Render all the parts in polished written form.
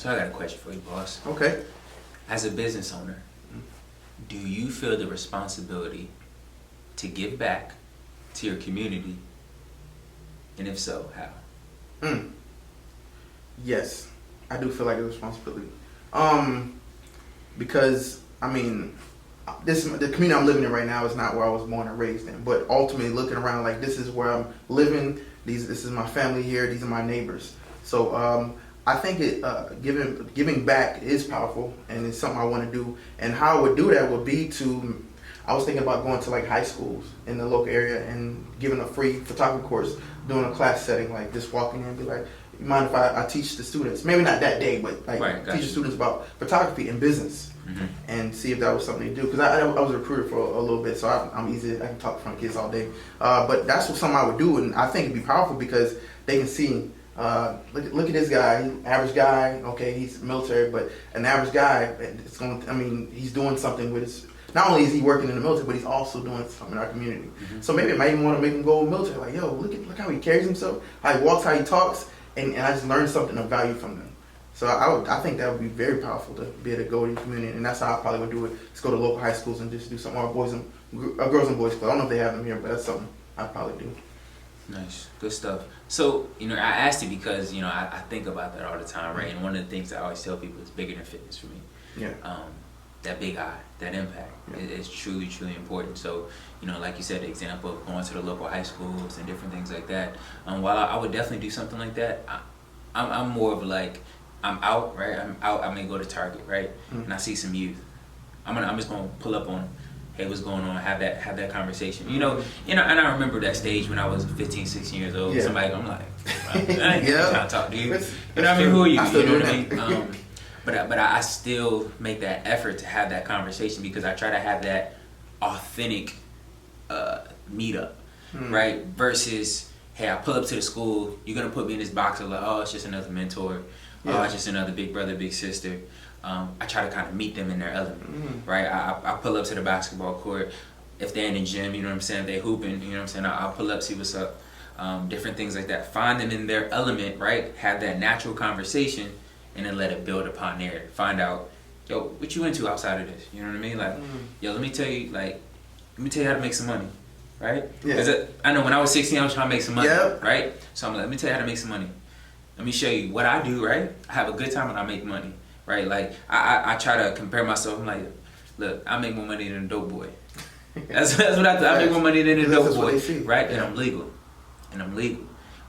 So I got a question for you, boss. Okay. As a business owner, do you feel the responsibility to give back to your community? And if so, how? Yes, I do feel like a responsibility. Because I mean, the community I'm living in right now is not where I was born and raised in. But ultimately, looking around, like, this is where I'm living. This is my family here. These are my neighbors. So I think giving back is powerful, and it's something I want to do. And how I would do that would be I was thinking about going to like high schools in the local area and giving a free photography course, doing a class setting, like just walking in and be like, you mind if I teach the students? Maybe not that day, but like teach the students about photography and business, and see if that was something to do. Because I was a recruiter for a little bit, so I'm easy. I can talk in front of kids all day. But that's something I would do, and I think it'd be powerful because they can see. Look at this guy, average guy. Okay, he's military, but an average guy. He's doing something with his. Not only is he working in the military, but he's also doing something in our community. So maybe it might even want to make him go military. Like, yo, look how he carries himself, how he walks, how he talks, and I just learned something of value from them. So I think that would be very powerful to be able to go in the community, and that's how I probably would do it. Just go to local high schools and just do something. Or girls and boys club. I don't know if they have them here, but that's something I'd probably do. Nice, good stuff. So, I asked you because, I think about that all the time, right? And one of the things I always tell people is bigger than fitness for me. Yeah. That big eye, that impact is truly, truly important. So, like you said, the example of going to the local high schools and different things like that. While I would definitely do something like that, I'm more of like, I'm out, right? I may go to Target, right? And I see some youth. I'm just gonna pull up on them. Hey, what's going on? Have that conversation. And I remember that stage when I was 15, 16 years old. Somebody, I'm like, I ain't trying to talk to you. Who are you? You know what I mean? But I still make that effort to have that conversation because I try to have that authentic meetup, right? Versus, hey, I pull up to the school, you're gonna put me in this box of like, oh, it's just another mentor, oh, it's just another big brother, big sister. I try to kind of meet them in their element, right? I pull up to the basketball court. If they're in the gym, you know what I'm saying, if they hooping, you know what I'm saying, I'll pull up, see what's up. Different things like that. Find them in their element, right? Have that natural conversation, and then let it build upon there. Find out, yo, what you into outside of this? You know what I mean? Like, yo, let me tell you how to make some money, right? Yeah. I know when I was 16, I was trying to make some money, right? So I'm like, let me tell you how to make some money. Let me show you what I do, right? I have a good time when I make money, right? Like, I try to compare myself. I'm like, look, I make more money than a dope boy. That's what I do. I make more money than a dope boy, right? And I'm legal.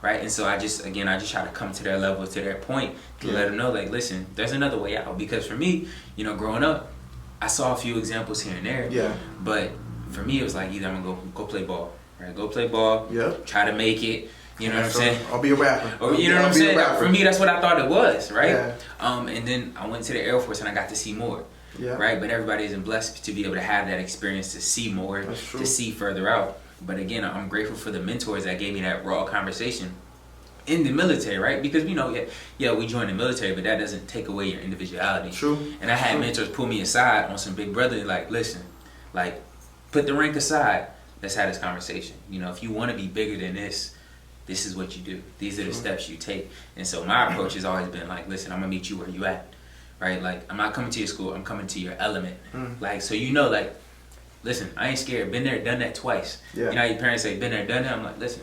Right? And so I just try to come to their level, to their point, to let them know, like, listen, there's another way out. Because for me, growing up, I saw a few examples here and there. Yeah. But for me, it was like, either I'm gonna go play ball, right? Go play ball. Yep. Try to make it. You know what I'm saying? I'll be a rapper. Or you know what I'm saying? For me, that's what I thought it was, right? Yeah. And then I went to the Air Force and I got to see more. Yeah. Right? But everybody isn't blessed to be able to have that experience to see more, to see further out. But again, I'm grateful for the mentors that gave me that raw conversation in the military, right? Because we joined the military, but that doesn't take away your individuality. True. And I had mentors pull me aside on some big brother, like, listen, like, put the rank aside. Let's have this conversation. If you want to be bigger than this is what you do. These are the steps you take. And so my approach has always been like, listen, I'm gonna meet you where you at, right? Like, I'm not coming to your school, I'm coming to your element. Like, so like, listen, I ain't scared. Been there, done that twice. Yeah. How your parents say, been there, done that? I'm like, listen,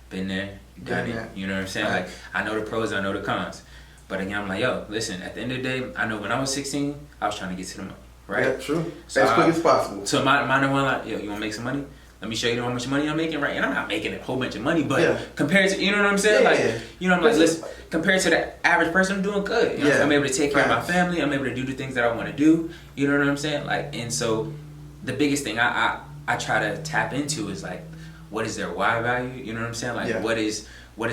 been there, done it. You know what I'm saying? Right. Like, I know the pros, I know the cons. But again, I'm like, yo, listen, at the end of the day, I know when I was 16, I was trying to get to the money, right? Yeah, true. So as quick as possible. So my number one, like, yo, you wanna make some money? Let me show you how much money I'm making, right? And I'm not making a whole bunch of money, but compared to, you know what I'm saying? I'm like, listen, compared to the average person, I'm doing good. You know, I'm able to take care of my family. I'm able to do the things that I want to do. You know what I'm saying? Like, and so the biggest thing I try to tap into is like, what is their why value? You know what I'm saying? Like, what is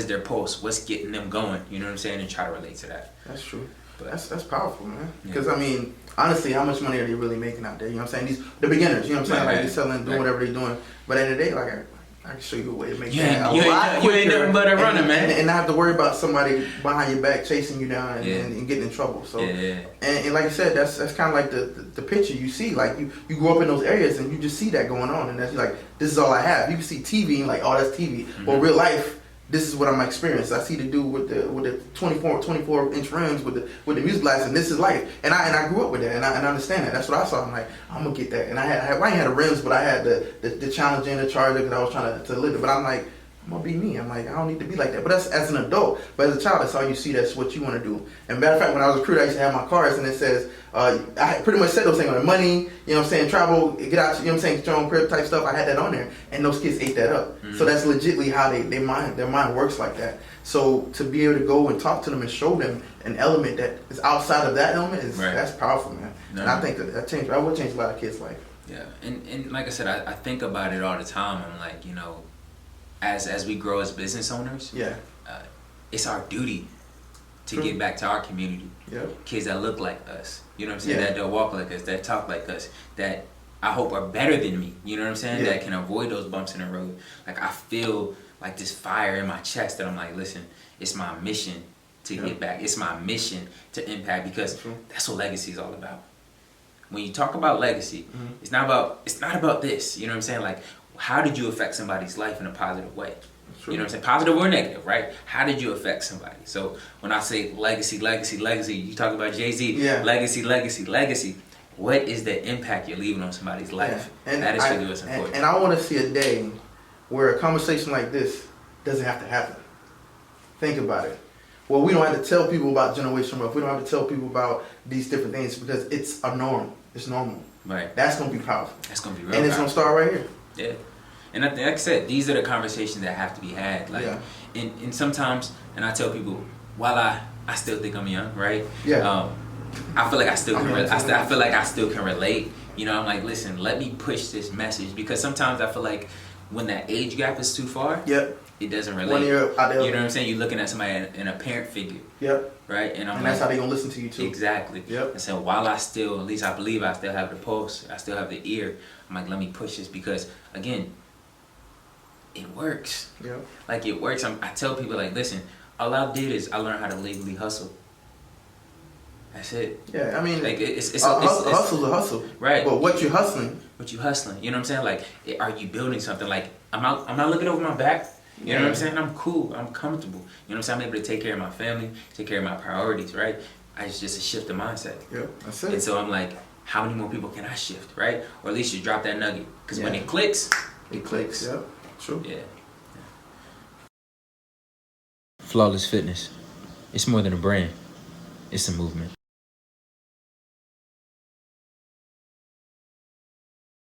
their pulse? What's getting them going? You know what I'm saying? And try to relate to that. That's true. But that's powerful, man. Because I mean, honestly, how much money are they really making out there? You know what I'm saying? The beginners, you know what I'm saying? Like, they're selling, doing whatever they're doing. But at the end of the day, like, I can show you a way to make that a lot quicker. You ain't nothing but a runner, man. And not have to worry about somebody behind your back chasing you down and getting in trouble. So, and like you said, that's kind of like the picture you see. Like, you grow up in those areas and you just see that going on. And that's like, this is all I have. You can see TV and like, oh, that's TV. Well, real life, this is what I'm experiencing. I see the dude with the 24 inch rims with the music blast, and this is life. And I grew up with that, and I understand that. That's what I saw. I'm like, I'm gonna get that. And I ain't had the rims, but I had the Challenger and the Charger because I was trying to live it. But I'm like, I'm gonna be me. I'm like, I don't need to be like that. But that's as an adult. But as a child, that's all you see. That's what you want to do. And matter of fact, when I was a recruiter, I used to have my cars, and it says, I pretty much said those things on the money, you know what I'm saying, travel, get out, you know what I'm saying, get your own crib type stuff. I had that on there, and those kids ate that up. Mm-hmm. So that's legitimately how their mind works like that. So to be able to go and talk to them and show them an element that is outside of that element that's powerful, man. No. And I think that would change a lot of kids' life. Yeah, and like I said, I think about it all the time. I'm like, you know, as we grow as business owners, it's our duty to give back to our community. Yep. Kids that look like us, you know what I'm saying, that don't walk like us, that talk like us, that I hope are better than me, you know what I'm saying, that can avoid those bumps in the road. Like I feel like this fire in my chest that I'm like, listen, it's my mission to get back. It's my mission to impact, because that's what legacy is all about. When you talk about legacy, it's not about this, you know what I'm saying, like, how did you affect somebody's life in a positive way? You know what I'm saying? Positive or negative, right? How did you affect somebody? So when I say legacy, you talk about Jay-Z, legacy. What is the impact you're leaving on somebody's life? Yeah. And that is really what's important. And I want to see a day where a conversation like this doesn't have to happen. Think about it. Well, we don't have to tell people about generational wealth. We don't have to tell people about these different things because it's a norm. It's normal. Right. That's going to be powerful. That's going to be real And it's going to start right here. Yeah. And like I said, these are the conversations that have to be had. Like, and sometimes, and I tell people, while I still think I'm young, right? Yeah. I feel like I still can. I feel like I still can relate. You know, I'm like, listen, let me push this message, because sometimes I feel like when that age gap is too far, it doesn't relate. When you're out there, you know what I'm saying? You're looking at somebody in a parent figure. Yep. Right. And that's how they gonna listen to you too. Exactly. Yep. And so while I still, at least I believe I still have the pulse, I still have the ear. I'm like, let me push this, because again, it works. Yeah. Like it works. I tell people, like, listen, all I did is I learned how to legally hustle. That's it. Yeah, I mean, like hustle's a hustle, right? But what you hustling? You know what I'm saying? Like, are you building something? Like, I'm not looking over my back. You know what I'm saying? I'm cool. I'm comfortable. You know what I'm saying? I'm able to take care of my family, take care of my priorities, right? It's just a shift of mindset. Yeah, that's it. And so I'm like, how many more people can I shift, right? Or at least you drop that nugget, because when it clicks, it clicks. Yeah. True. Yeah. Flawless Fitness. It's more than a brand. It's a movement.